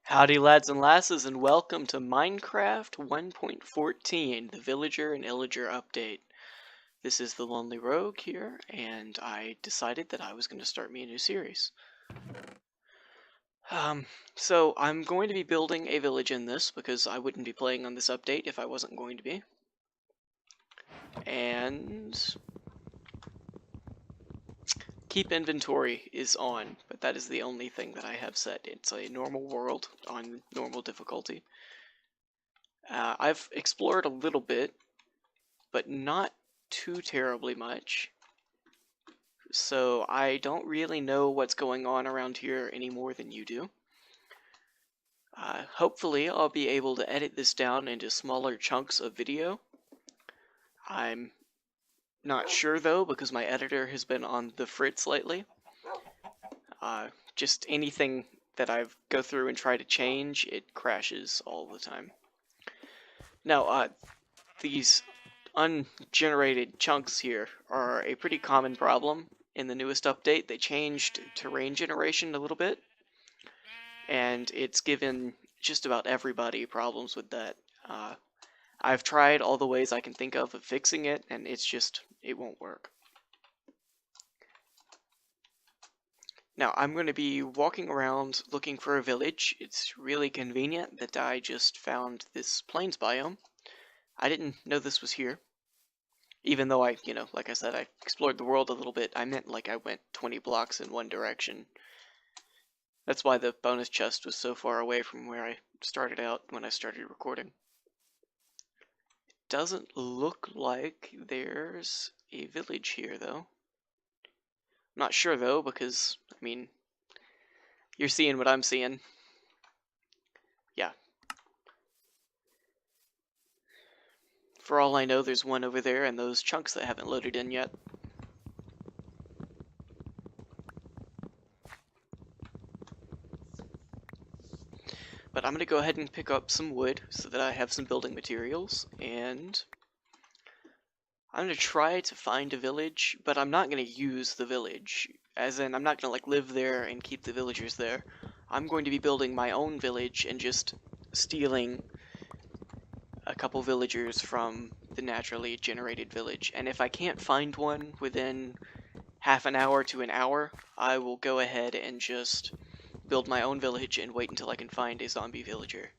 Howdy lads and lasses, and welcome to Minecraft 1.14, the Villager and Illager update. This is the Lonely Rogue here, and I decided that I was going to start me a new series. So I'm going to be building a village in this, because I wouldn't be playing on this update if I wasn't going to be. And keep inventory is on, but that is the only thing that I have set. It's a normal world on normal difficulty. I've explored a little bit, but not too terribly much. So I don't really know what's going on around here any more than you do. Hopefully I'll be able to edit this down into smaller chunks of video. I'm not sure though, because my editor has been on the fritz lately. Just anything that I go through and try to change, it crashes all the time. Now, these ungenerated chunks here are a pretty common problem. In the newest update, they changed terrain generation a little bit, and it's given just about everybody problems with that. I've tried all the ways I can think of fixing it, and it won't work. Now, I'm going to be walking around looking for a village. It's really convenient that I just found this plains biome. I didn't know this was here. Even though like I said, I explored the world a little bit, I meant like I went 20 blocks in one direction. That's why the bonus chest was so far away from where I started out when I started recording. It doesn't look like there's a village here, though. I'm not sure, though, because, I mean, you're seeing what I'm seeing. Yeah. For all I know, there's one over there and those chunks that haven't loaded in yet. But I'm going to go ahead and pick up some wood so that I have some building materials, and I'm going to try to find a village, but I'm not going to use the village. As in, I'm not going to like live there and keep the villagers there. I'm going to be building my own village and just stealing a couple villagers from the naturally generated village. And if I can't find one within half an hour to an hour, I will go ahead and just build my own village and wait until I can find a zombie villager.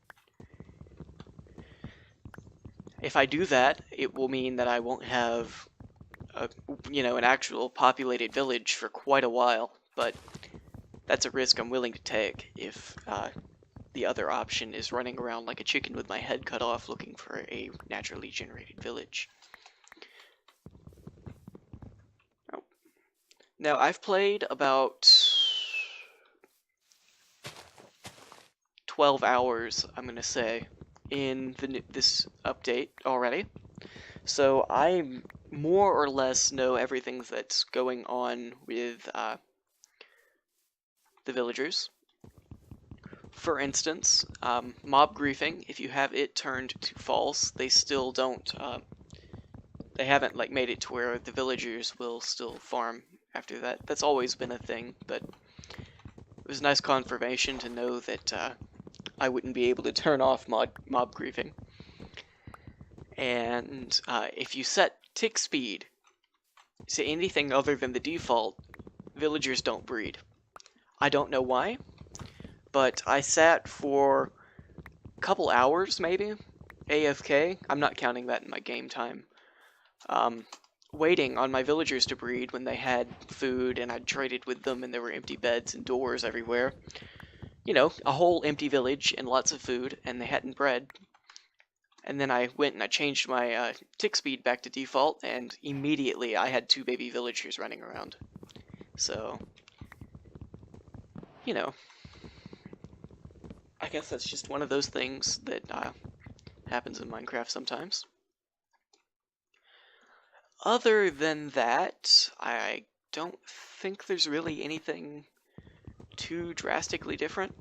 If I do that, it will mean that I won't have an actual populated village for quite a while, but that's a risk I'm willing to take if the other option is running around like a chicken with my head cut off looking for a naturally generated village. Oh. Now, I've played about 12 hours, I'm going to say, in this update already. So I more or less know everything that's going on with the villagers. For instance, mob griefing, if you have it turned to false, they still don't, they haven't like made it to where the villagers will still farm after that. That's always been a thing, but it was nice confirmation to know that I wouldn't be able to turn off mob griefing. And if you set tick speed to anything other than the default, villagers don't breed. I don't know why, but I sat for a couple hours, maybe, AFK, I'm not counting that in my game time, waiting on my villagers to breed when they had food and I'd traded with them and there were empty beds and doors everywhere. You know, a whole empty village and lots of food, and they hadn't bred. And then I went and I changed my tick speed back to default, and immediately I had 2 baby villagers running around. So, you know, I guess that's just one of those things that happens in Minecraft sometimes. Other than that, I don't think there's really anything too drastically different.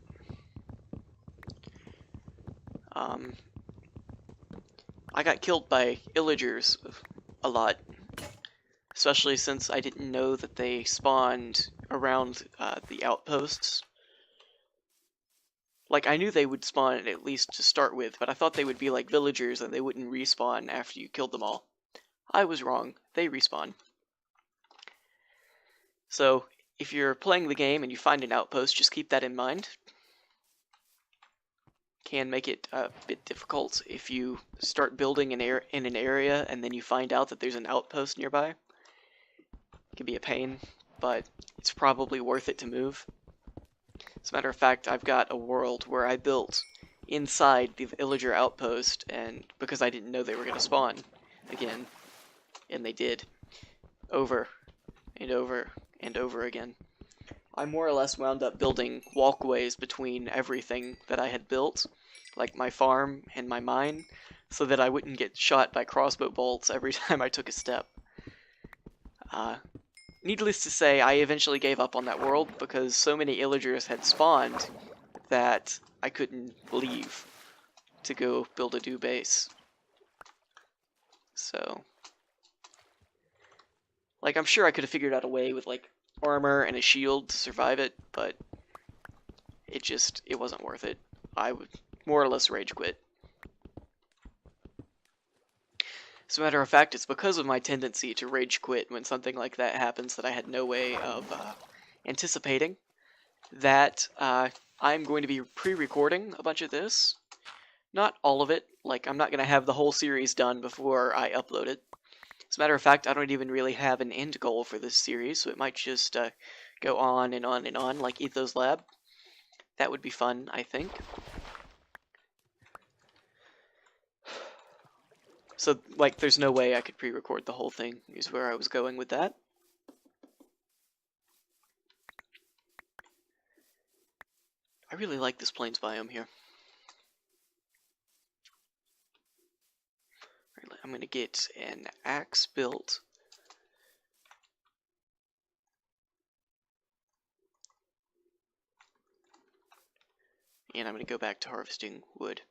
I got killed by illagers a lot, especially since I didn't know that they spawned around the outposts. Like, I knew they would spawn at least to start with, but I thought they would be like villagers and they wouldn't respawn after you killed them all. I was wrong. They respawn. So, if you're playing the game and you find an outpost, just keep that in mind. Can make it a bit difficult if you start building in an area and then you find out that there's an outpost nearby. It can be a pain, but it's probably worth it to move. As a matter of fact, I've got a world where I built inside the villager outpost, and because I didn't know they were going to spawn again, and they did, over and over and over again. I more or less wound up building walkways between everything that I had built, like my farm and my mine, so that I wouldn't get shot by crossbow bolts every time I took a step. Needless to say, I eventually gave up on that world because so many illagers had spawned that I couldn't leave to go build a new base. So, like, I'm sure I could have figured out a way with, like, armor and a shield to survive it, but it wasn't worth it. I would more or less rage quit. As a matter of fact, it's because of my tendency to rage quit when something like that happens that I had no way of anticipating that I'm going to be pre-recording a bunch of this. Not all of it. Like, I'm not going to have the whole series done before I upload it. As a matter of fact, I don't even really have an end goal for this series, so it might just go on and on and on, like Ethos Lab. That would be fun, I think. So, like, there's no way I could pre-record the whole thing, is where I was going with that. I really like this plains biome here. Right, I'm going to get an axe built. And I'm going to go back to harvesting wood,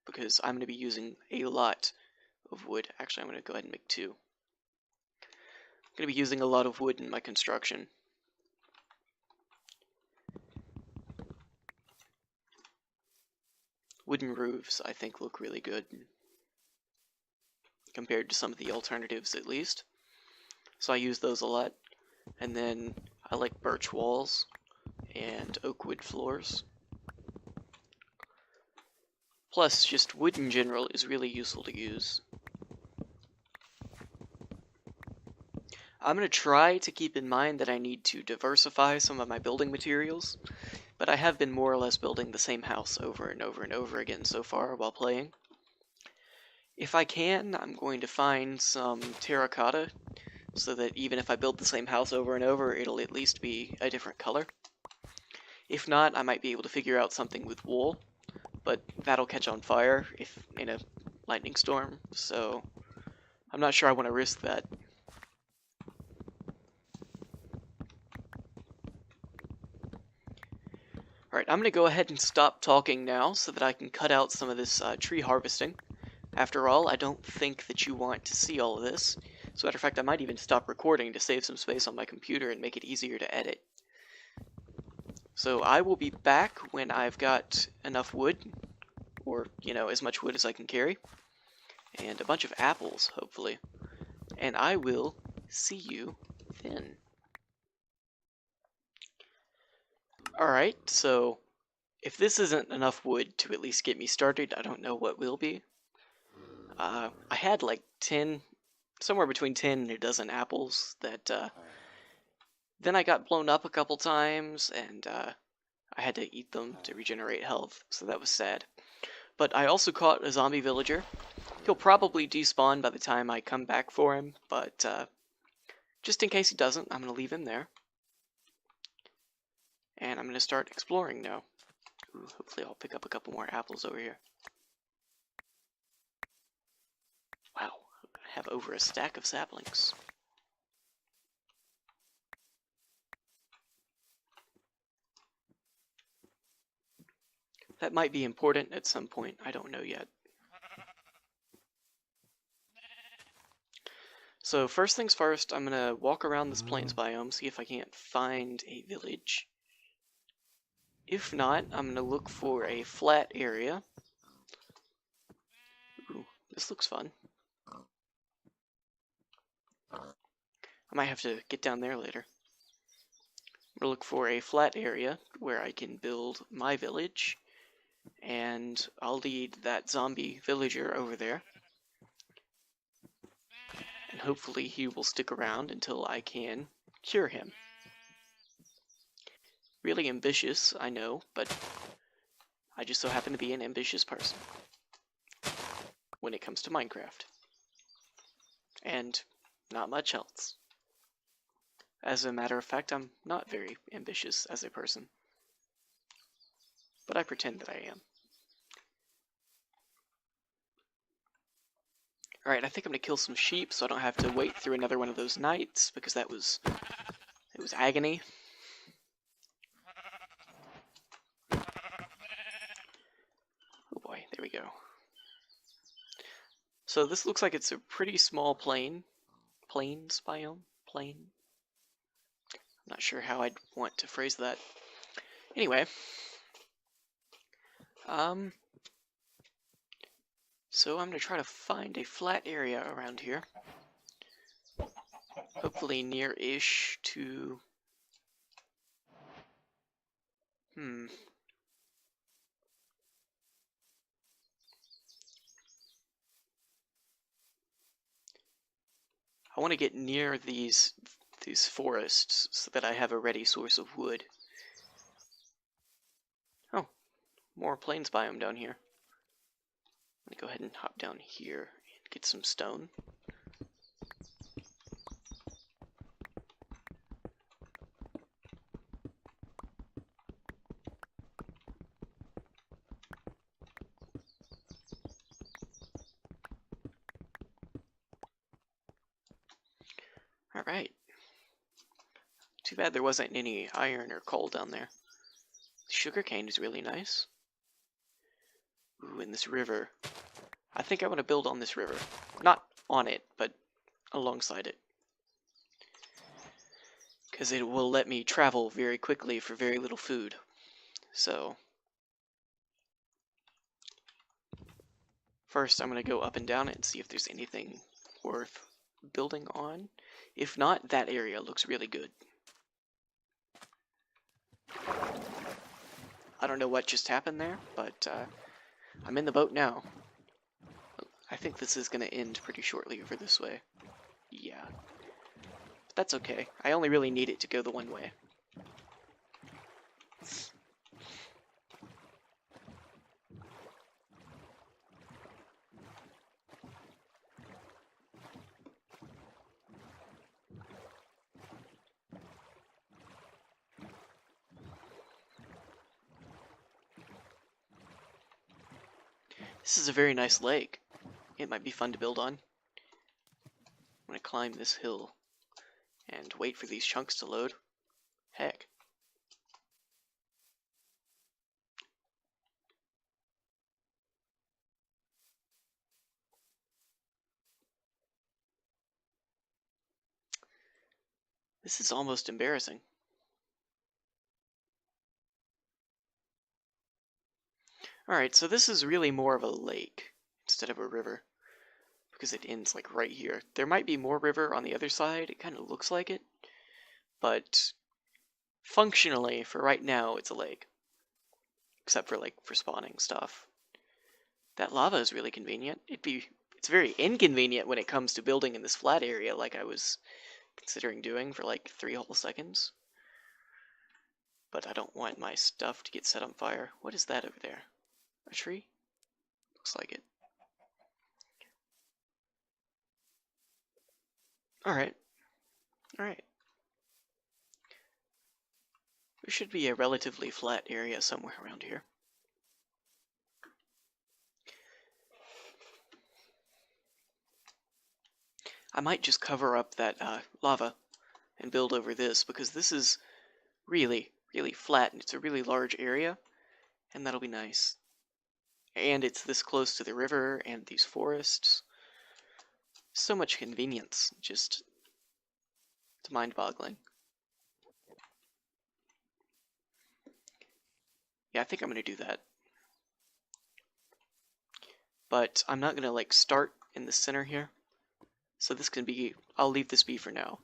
because I'm going to be using a lot of wood. Actually, I'm going to go ahead and make 2. I'm going to be using a lot of wood in my construction. Wooden roofs, I think, look really good compared to some of the alternatives, at least. So I use those a lot. And then I like birch walls and oak wood floors. Plus, just wood in general is really useful to use. I'm going to try to keep in mind that I need to diversify some of my building materials, but I have been more or less building the same house over and over and over again so far while playing. If I can, I'm going to find some terracotta, so that even if I build the same house over and over, it'll at least be a different color. If not, I might be able to figure out something with wool, but that'll catch on fire if in a lightning storm, so I'm not sure I want to risk that. Alright, I'm going to go ahead and stop talking now so that I can cut out some of this tree harvesting. After all, I don't think that you want to see all of this. As a matter of fact, I might even stop recording to save some space on my computer and make it easier to edit. So I will be back when I've got enough wood, or, you know, as much wood as I can carry, and a bunch of apples, hopefully. And I will see you then. Alright, so if this isn't enough wood to at least get me started, I don't know what will be. I had like 10, somewhere between 10 and a dozen apples that then I got blown up a couple times, and I had to eat them to regenerate health, so that was sad. But I also caught a zombie villager. He'll probably despawn by the time I come back for him, but just in case he doesn't, I'm going to leave him there. And I'm going to start exploring now. Ooh, hopefully I'll pick up a couple more apples over here. Wow, I have over a stack of saplings. That might be important at some point, I don't know yet. So first things first, I'm going to walk around this plains biome, see if I can't find a village. If not, I'm going to look for a flat area. Ooh, this looks fun. I might have to get down there later. I'm going to look for a flat area where I can build my village, and I'll lead that zombie villager over there. And hopefully he will stick around until I can cure him. Really ambitious, I know, but I just so happen to be an ambitious person when it comes to Minecraft. And not much else. As a matter of fact, I'm not very ambitious as a person. But I pretend that I am. Alright, I think I'm gonna kill some sheep so I don't have to wait through another one of those nights, because it was agony. Oh boy, there we go. So this looks like it's a pretty small plains biome? Plain? I'm not sure how I'd want to phrase that. Anyway. So I'm gonna try to find a flat area around here. Hopefully near-ish to... I want to get near these forests so that I have a ready source of wood. Oh, more plains biome down here. I'm gonna go ahead and hop down here and get some stone. Alright. Too bad there wasn't any iron or coal down there. Sugarcane is really nice. Ooh, and this river. I think I want to build on this river. Not on it, but alongside it. Because it will let me travel very quickly for very little food. So, first I'm going to go up and down it and see if there's anything worth building on. If not, that area looks really good. I don't know what just happened there, but I'm in the boat now. I think this is going to end pretty shortly over this way. Yeah. But that's okay. I only really need it to go the one way. This is a very nice lake. It might be fun to build on. I'm going to climb this hill and wait for these chunks to load. Heck. This is almost embarrassing. Alright, so this is really more of a lake instead of a river, because it ends like right here. There might be more river on the other side, it kind of looks like it, but functionally, for right now, it's a lake. Except for like for spawning stuff. That lava is really convenient. It's very inconvenient when it comes to building in this flat area like I was considering doing for like 3 whole seconds. But I don't want my stuff to get set on fire. What is that over there? A tree? Looks like it. Alright. Alright. There should be a relatively flat area somewhere around here. I might just cover up that lava and build over this, because this is really, really flat and it's a really large area, and that'll be nice. And it's this close to the river and these forests. So much convenience, just it's mind-boggling. Yeah, I think I'm gonna do that. But I'm not gonna like start in the center here. So this can be, I'll leave this be for now.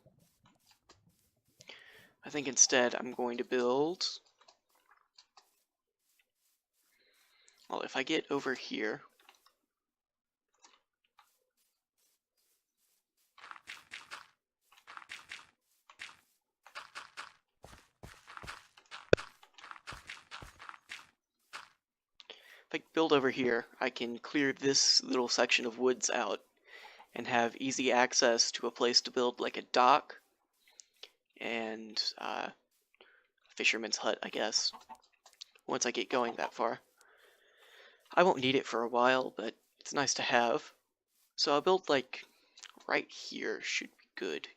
I think instead I'm going to build, well, if I get over here, if I build over here, I can clear this little section of woods out and have easy access to a place to build like a dock and fisherman's hut, I guess, once I get going that far. I won't need it for a while, but it's nice to have. So I'll build like right here should be good.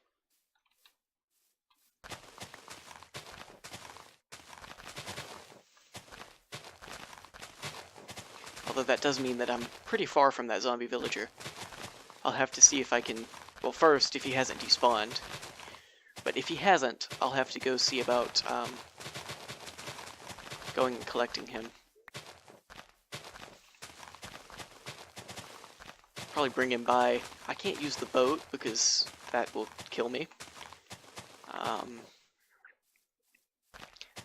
Although that does mean that I'm pretty far from that zombie villager. I'll have to see if I can, well first, if he hasn't despawned. But if he hasn't, I'll have to go see about going and collecting him. Probably bring him by. I can't use the boat because that will kill me.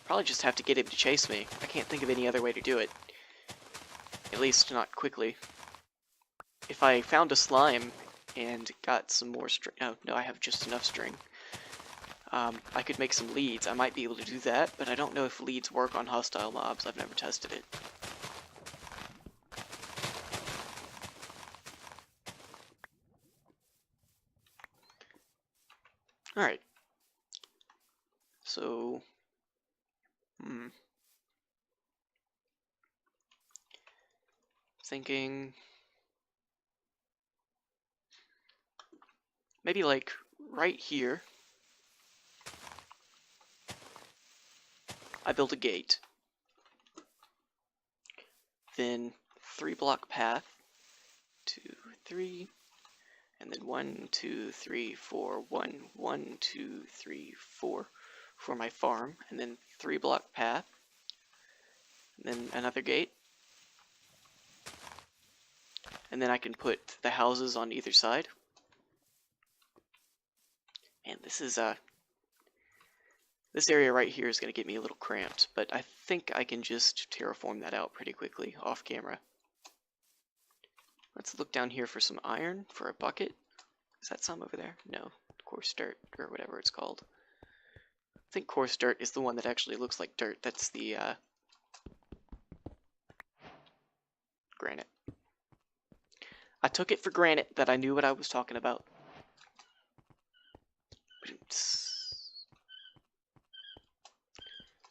Probably just have to get him to chase me. I can't think of any other way to do it. At least not quickly. If I found a slime and got some more string, oh no, I have just enough string. I could make some leads. I might be able to do that, but I don't know if leads work on hostile mobs. I've never tested it. Alright. So, thinking maybe like right here I build a gate, then 3-block path, 2, 3, and then 1, 2, 3, 4, 1, 1, 2, 3, 4 for my farm, and then 3-block path, and then another gate, and then I can put the houses on either side. And this area right here is going to get me a little cramped, but I think I can just terraform that out pretty quickly off camera. Let's look down here for some iron for a bucket. Is that some over there? No, coarse dirt or whatever it's called. I think coarse dirt is the one that actually looks like dirt. That's the granite. I took it for granted that I knew what I was talking about.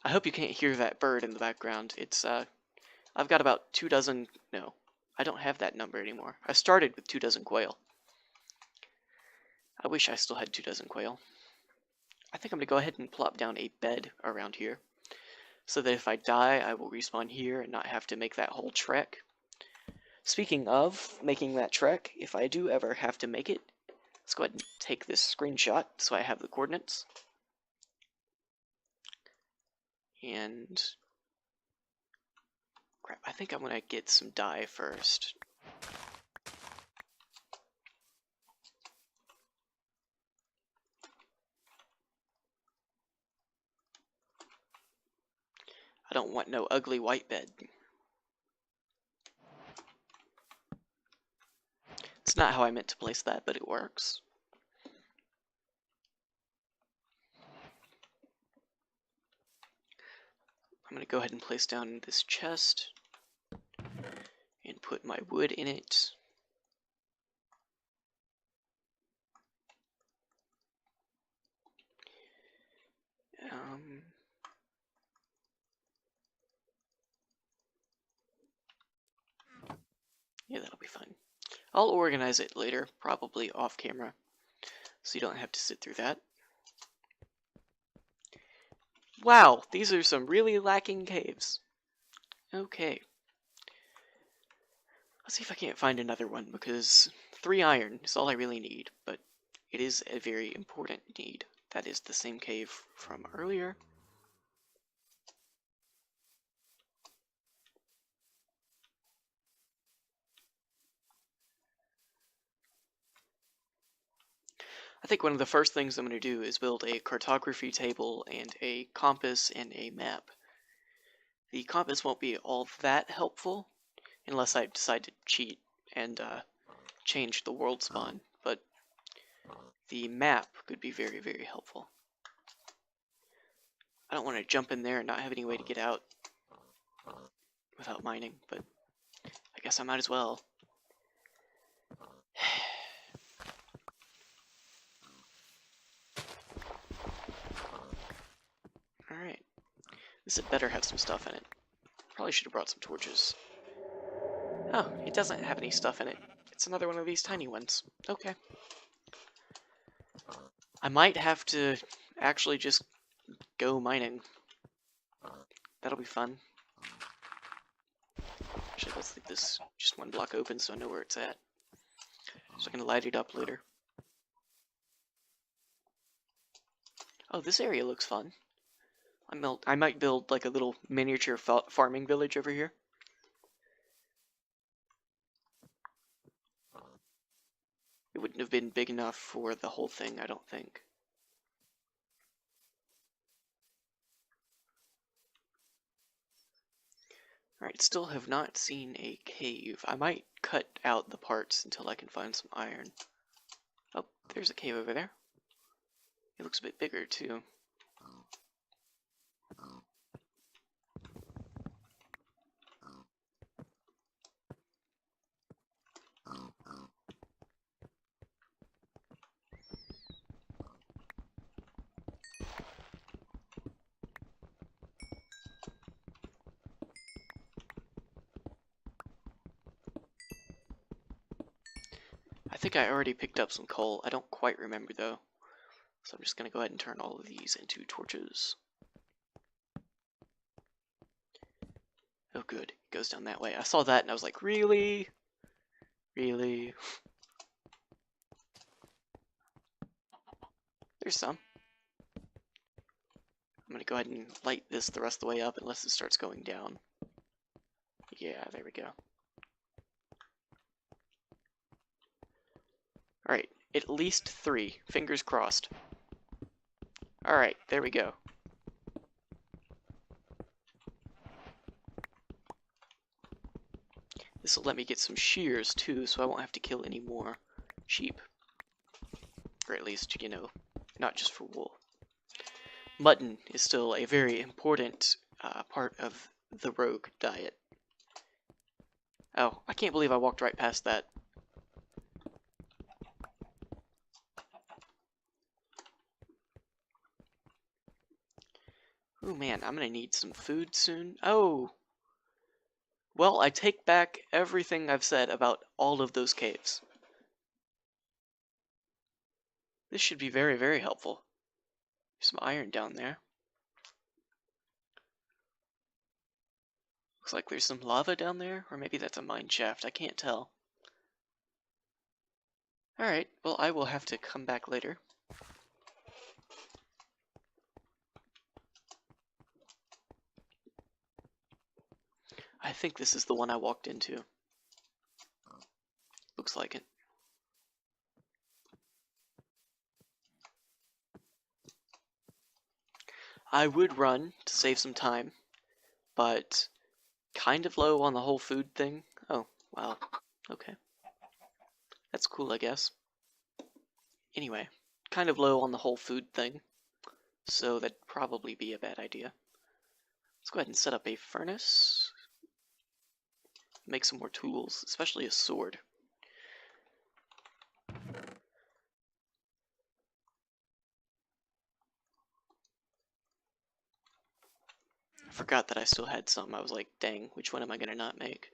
I hope you can't hear that bird in the background. It's, I've got about 2 dozen, no, I don't have that number anymore. I started with 2 dozen quail. I wish I still had 2 dozen quail. I think I'm going to go ahead and plop down a bed around here, so that if I die, I will respawn here and not have to make that whole trek. Speaking of making that trek, if I do ever have to make it, let's go ahead and take this screenshot so I have the coordinates. And crap, I think I'm gonna get some dye first. I don't want no ugly white bed. It's not how I meant to place that, but it works. I'm going to go ahead and place down this chest and put my wood in it. Yeah, that'll be fun. I'll organize it later, probably off camera, so you don't have to sit through that. Wow, these are some really lacking caves. Okay. Let's see if I can't find another one, because 3 iron is all I really need, but it is a very important need. That is the same cave from earlier. I think one of the first things I'm going to do is build a cartography table and a compass and a map. The compass won't be all that helpful unless I decide to cheat and change the world spawn, but the map could be very, very helpful. I don't want to jump in there and not have any way to get out without mining, but I guess I might as well. Alright. This had better have some stuff in it. Probably should have brought some torches. Oh, it doesn't have any stuff in it. It's another one of these tiny ones. Okay. I might have to actually just go mining. That'll be fun. Actually, let's leave this just one block open so I know where it's at. So I can light it up later. Oh, this area looks fun. I might build like a little miniature farming village over here. It wouldn't have been big enough for the whole thing, I don't think. Alright, still have not seen a cave. I might cut out the parts until I can find some iron. Oh, there's a cave over there. It looks a bit bigger, too. I think I already picked up some coal. I don't quite remember, though. So I'm just going to go ahead and turn all of these into torches. Oh, good. It goes down that way. I saw that and I was like, really? Really? There's some. I'm going to go ahead and light this the rest of the way up unless it starts going down. Yeah, there we go. Alright, at least 3. Fingers crossed. Alright, there we go. This will let me get some shears too, so I won't have to kill any more sheep. Or at least, you know, not just for wool. Mutton is still a very important part of the rogue diet. Oh, I can't believe I walked right past that. Oh man, I'm gonna need some food soon. Oh! Well, I take back everything I've said about all of those caves. This should be very, very helpful. There's some iron down there. Looks like there's some lava down there, or maybe that's a mine shaft. I can't tell. Alright, well, I will have to come back later. I think this is the one I walked into. Looks like it. I would run to save some time, but kind of low on the whole food thing. Oh, wow. Okay. That's cool, I guess. Anyway, kind of low on the whole food thing, so that'd probably be a bad idea. Let's go ahead and set up a furnace. Make some more tools, especially a sword. I forgot that I still had some. I was like, dang, which one am I going to not make?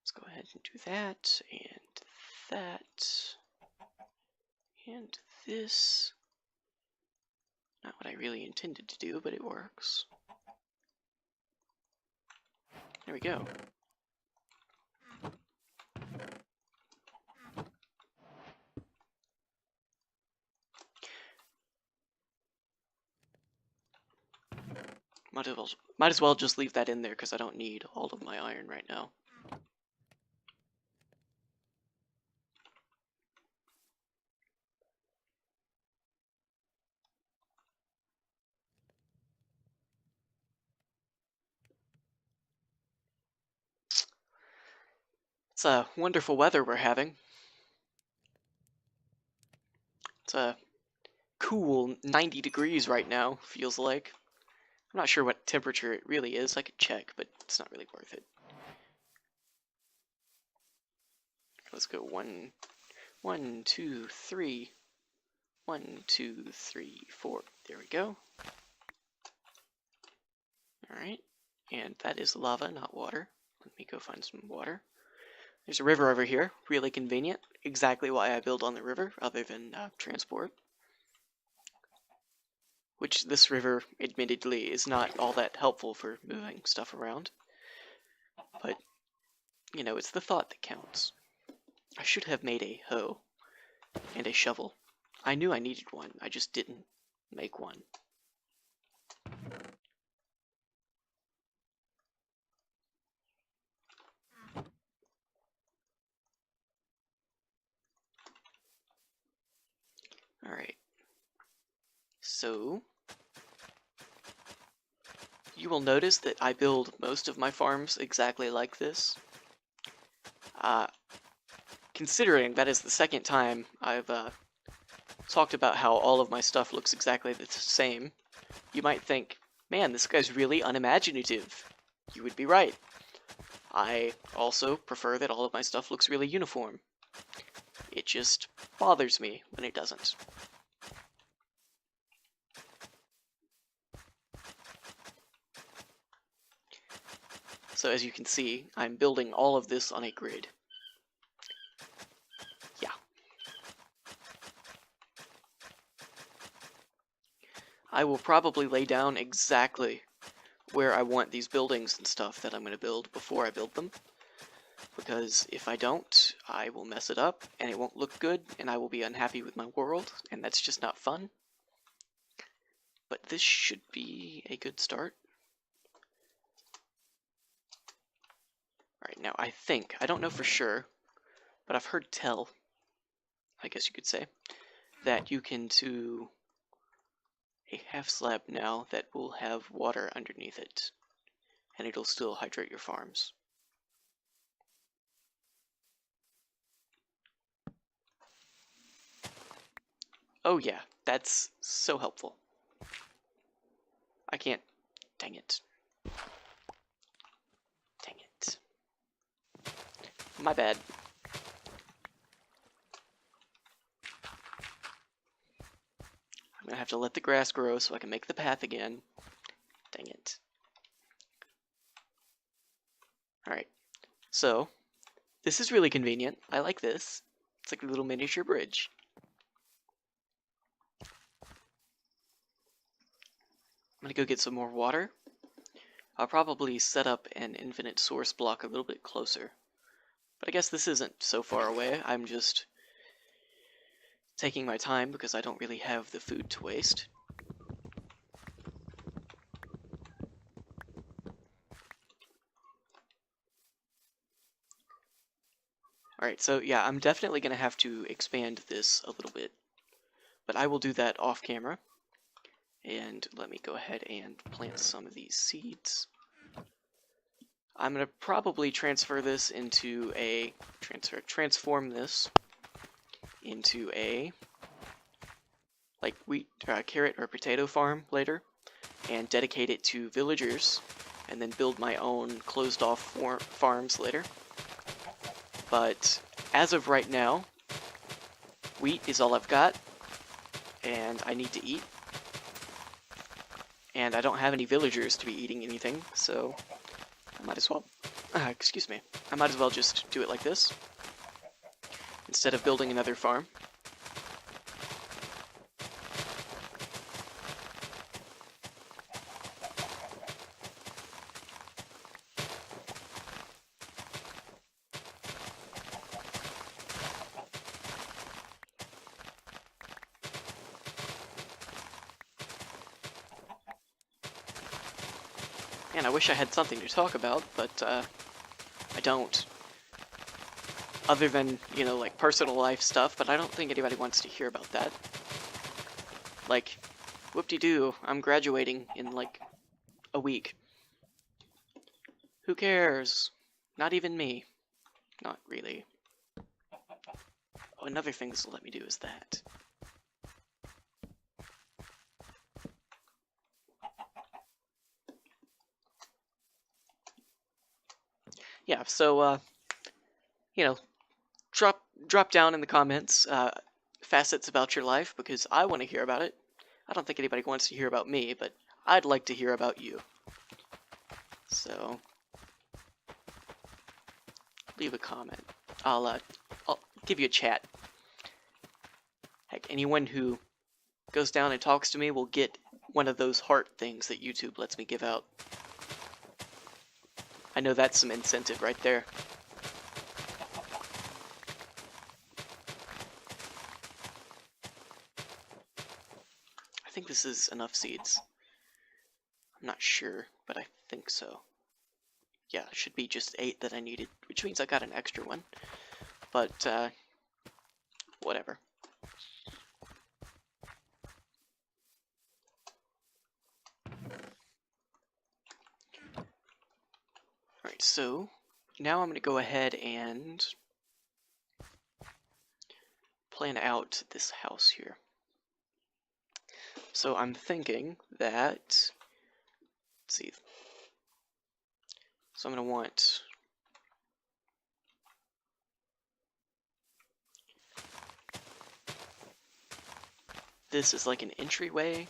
Let's go ahead and do that, and that, and this. Not what I really intended to do, but it works. There we go. Might as well just leave that in there because I don't need all of my iron right now. It's a wonderful weather we're having. It's a cool 90 degrees right now, feels like. I'm not sure what temperature it really is. I could check, but it's not really worth it. Let's go 1, 1, 2, 3. 1, 2, 3, 4. There we go. Alright. And that is lava, not water. Let me go find some water. There's a river over here. Really convenient. Exactly why I build on the river, other than transport. Which this river, admittedly, is not all that helpful for moving stuff around. But, you know, it's the thought that counts. I should have made a hoe and a shovel. I knew I needed one, I just didn't make one. Alright. So, you will notice that I build most of my farms exactly like this. Considering that is the second time I've talked about how all of my stuff looks exactly the same, you might think, man, this guy's really unimaginative. You would be right. I also prefer that all of my stuff looks really uniform. It just bothers me when it doesn't. So as you can see, I'm building all of this on a grid. Yeah. I will probably lay down exactly where I want these buildings and stuff that I'm going to build before I build them. Because if I don't, I will mess it up, and it won't look good, and I will be unhappy with my world, and that's just not fun. But this should be a good start. Alright, now I don't know for sure, but I've heard tell, I guess you could say, that you can do a half slab now that will have water underneath it, and it'll still hydrate your farms. Oh yeah, that's so helpful. I can't, dang it. Dang it. My bad. I'm gonna have to let the grass grow so I can make the path again. Dang it. Alright, so this is really convenient. I like this. It's like a little miniature bridge. I'm gonna go get some more water. I'll probably set up an infinite source block a little bit closer. But I guess this isn't so far away. I'm just taking my time because I don't really have the food to waste. Alright, so yeah, I'm definitely going to have to expand this a little bit. But I will do that off camera. And let me go ahead and plant some of these seeds. I'm going to probably transfer this into a, transform this into a, like wheat, carrot or potato farm later, and dedicate it to villagers, and then build my own closed off farms later. But as of right now, wheat is all I've got, and I need to eat. And I don't have any villagers to be eating anything, so I might as well, excuse me, I might as well just do it like this, instead of building another farm. Man, I wish I had something to talk about, but I don't. Other than, you know, like personal life stuff, but I don't think anybody wants to hear about that. Like, whoop-de-doo, I'm graduating in like a week. Who cares? Not even me. Not really. Oh, another thing this will let me do is that. Yeah, so, you know, drop down in the comments facets about your life, because I want to hear about it. I don't think anybody wants to hear about me, but I'd like to hear about you. So, leave a comment. I'll give you a chat. Heck, anyone who goes down and talks to me will get one of those heart things that YouTube lets me give out. I know that's some incentive right there. I think this is enough seeds. I'm not sure, but I think so. Yeah, it should be just 8 that I needed, which means I got an extra one. But, whatever. Alright, so now I'm going to go ahead and plan out this house here. So I'm thinking that, let's see, so I'm going to want this is like an entryway.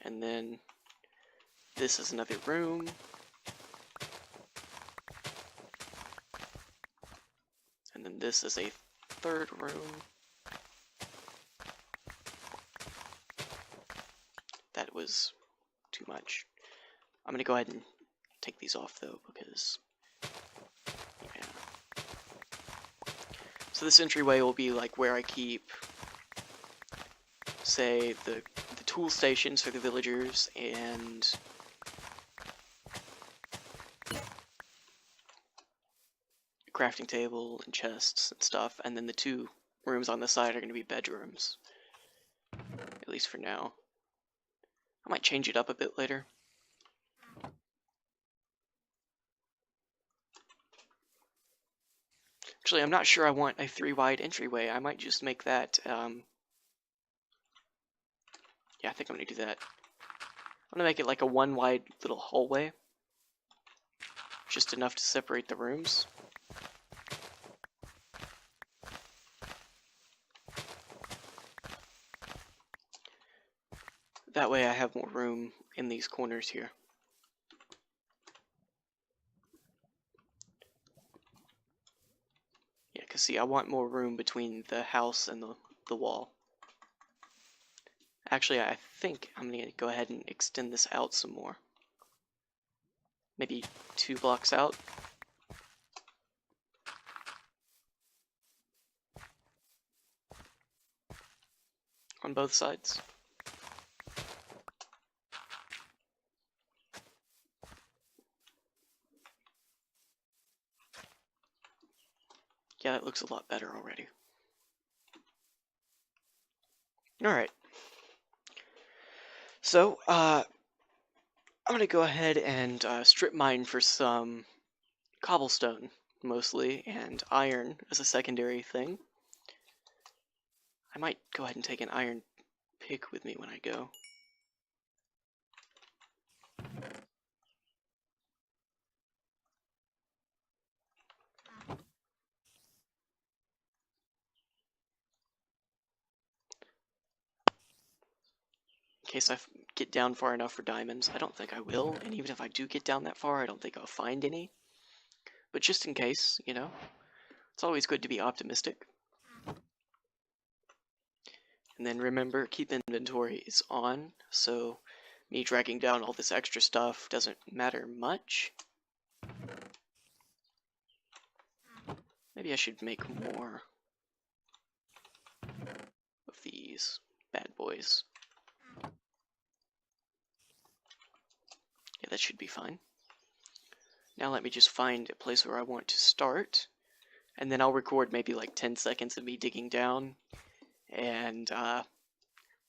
And then this is another room. And then this is a third room. That was too much. I'm going to go ahead and take these off though, because, yeah. So this entryway will be like where I keep, say, the tool stations for the villagers, and crafting table and chests and stuff, and then the 2 rooms on the side are going to be bedrooms, at least for now. I might change it up a bit later. Actually, I'm not sure I want a 3-wide entryway. I might just make that, yeah, I think I'm going to do that. I'm going to make it like a 1-wide little hallway. Just enough to separate the rooms. That way I have more room in these corners here. Yeah, because see, I want more room between the house and the wall. Actually, I think I'm going to go ahead and extend this out some more. Maybe 2 blocks out. On both sides. Yeah, that looks a lot better already. Alright. So, I'm going to go ahead and strip mine for some cobblestone, mostly, and iron as a secondary thing. I might go ahead and take an iron pick with me when I go. In case I get down far enough for diamonds. I don't think I will, and even if I do get down that far, I don't think I'll find any. But just in case, you know, it's always good to be optimistic. And then remember, keep inventories on, so me dragging down all this extra stuff doesn't matter much. Maybe I should make more of these bad boys. Yeah, that should be fine. Now let me just find a place where I want to start, and then I'll record maybe like 10 seconds of me digging down, and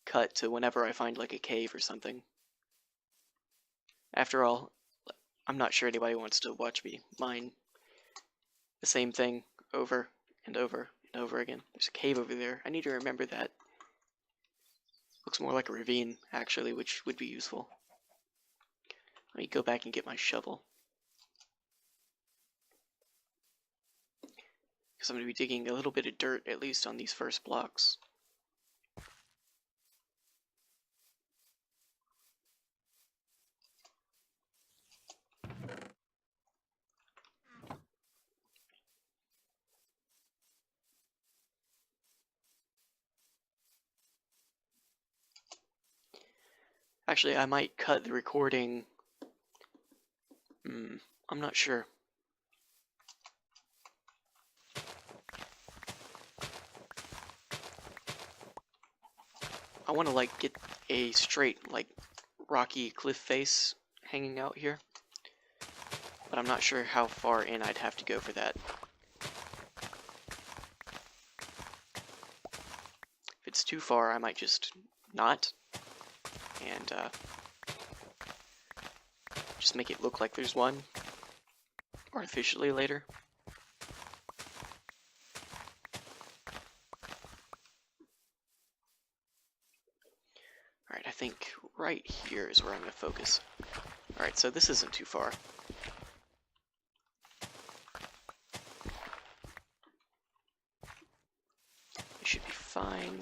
cut to whenever I find like a cave or something. After all, I'm not sure anybody wants to watch me mine the same thing over and over and over again. There's a cave over there. I need to remember that. Looks more like a ravine, actually, which would be useful. Let me go back and get my shovel. Because I'm going to be digging a little bit of dirt, at least on these first blocks. Actually, I might cut the recording. I'm not sure. I want to like get a straight like rocky cliff face hanging out here, but I'm not sure how far in I'd have to go for that. If it's too far, I might just not, and just make it look like there's one artificially later. Alright, I think right here is where I'm going to focus. Alright, so this isn't too far. It should be fine.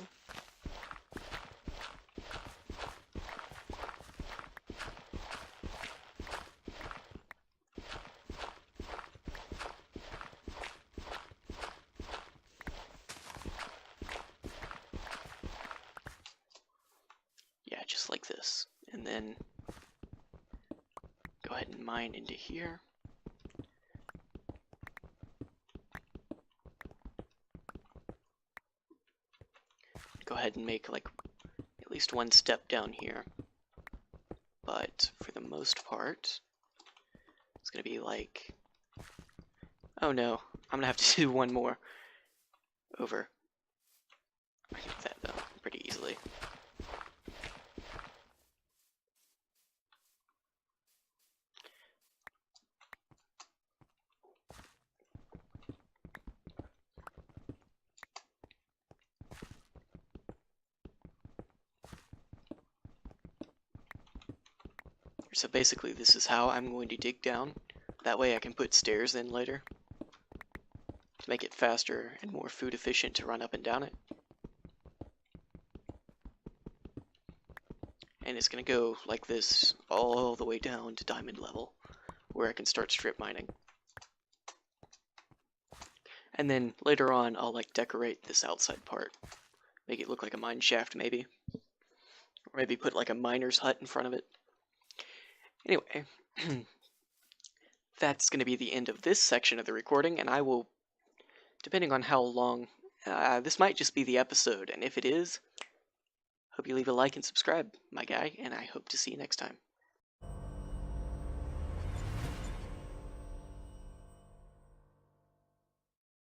Yeah, just like this. And then go ahead and mine into here. Go ahead and make like at least one step down here. But for the most part, it's gonna be like, oh no, I'm gonna have to do one more over. I can get that though pretty easily. So basically this is how I'm going to dig down. That way I can put stairs in later to make it faster and more food efficient to run up and down it. And it's going to go like this all the way down to diamond level, where I can start strip mining. And then later on I'll like decorate this outside part. Make it look like a mine shaft maybe. Or maybe put like a miner's hut in front of it. Anyway, that's going to be the end of this section of the recording, and I will, depending on how long, this might just be the episode, and if it is, hope you leave a like and subscribe, my guy, and I hope to see you next time.